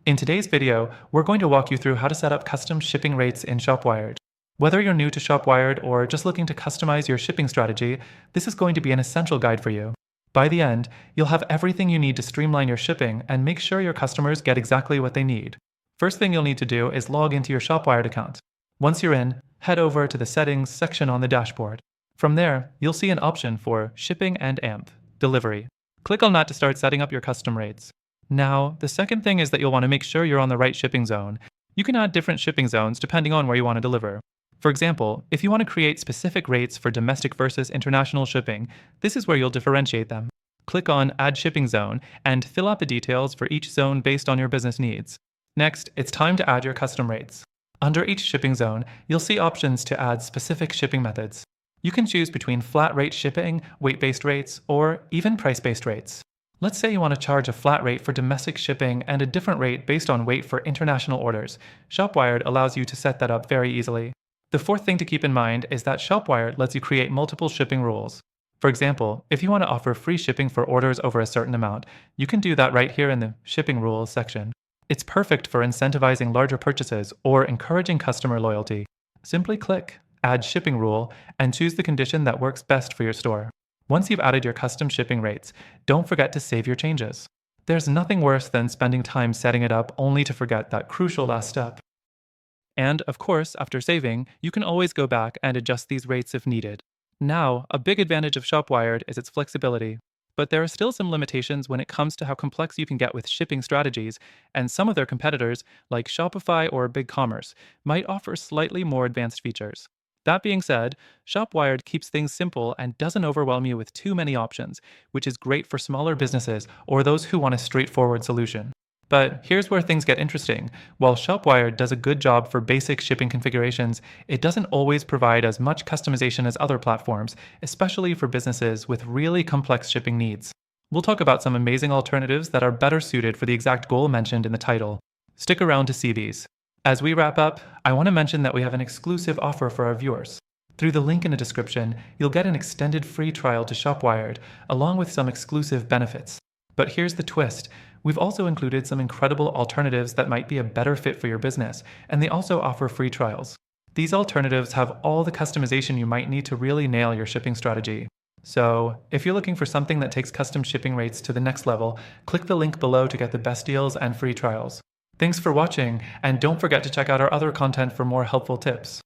In today's video, we're going to walk you through how to set up custom shipping rates in ShopWired. Whether you're new to ShopWired or just looking to customize your shipping strategy, this is going to be an essential guide for you. By the end, you'll have everything you need to streamline your shipping and make sure your customers get exactly what they need. First thing you'll need to do is log into your ShopWired account. Once you're in, head over to the Settings section on the dashboard. From there, you'll see an option for Shipping and AMP, Delivery. Click on that to start setting up your custom rates. Now, the second thing is that you'll want to make sure you're on the right shipping zone. You can add different shipping zones depending on where you want to deliver. For example, if you want to create specific rates for domestic versus international shipping, this is where you'll differentiate them. Click on Add Shipping Zone and fill out the details for each zone based on your business needs. Next, it's time to add your custom rates. Under each shipping zone, you'll see options to add specific shipping methods. You can choose between flat rate shipping, weight-based rates, or even price-based rates. Let's say you want to charge a flat rate for domestic shipping and a different rate based on weight for international orders. ShopWired allows you to set that up very easily. The fourth thing to keep in mind is that ShopWired lets you create multiple shipping rules. For example, if you want to offer free shipping for orders over a certain amount, you can do that right here in the Shipping Rules section. It's perfect for incentivizing larger purchases or encouraging customer loyalty. Simply click Add Shipping Rule and choose the condition that works best for your store. Once you've added your custom shipping rates, don't forget to save your changes. There's nothing worse than spending time setting it up only to forget that crucial last step. And, of course, after saving, you can always go back and adjust these rates if needed. Now, a big advantage of ShopWired is its flexibility. But there are still some limitations when it comes to how complex you can get with shipping strategies, and some of their competitors, like Shopify or BigCommerce, might offer slightly more advanced features. That being said, ShopWired keeps things simple and doesn't overwhelm you with too many options, which is great for smaller businesses or those who want a straightforward solution. But here's where things get interesting. While ShopWired does a good job for basic shipping configurations, it doesn't always provide as much customization as other platforms, especially for businesses with really complex shipping needs. We'll talk about some amazing alternatives that are better suited for the exact goal mentioned in the title. Stick around to see these. As we wrap up, I want to mention that we have an exclusive offer for our viewers. Through the link in the description, you'll get an extended free trial to ShopWired, along with some exclusive benefits. But here's the twist. We've also included some incredible alternatives that might be a better fit for your business, and they also offer free trials. These alternatives have all the customization you might need to really nail your shipping strategy. So, if you're looking for something that takes custom shipping rates to the next level, click the link below to get the best deals and free trials. Thanks for watching, and don't forget to check out our other content for more helpful tips.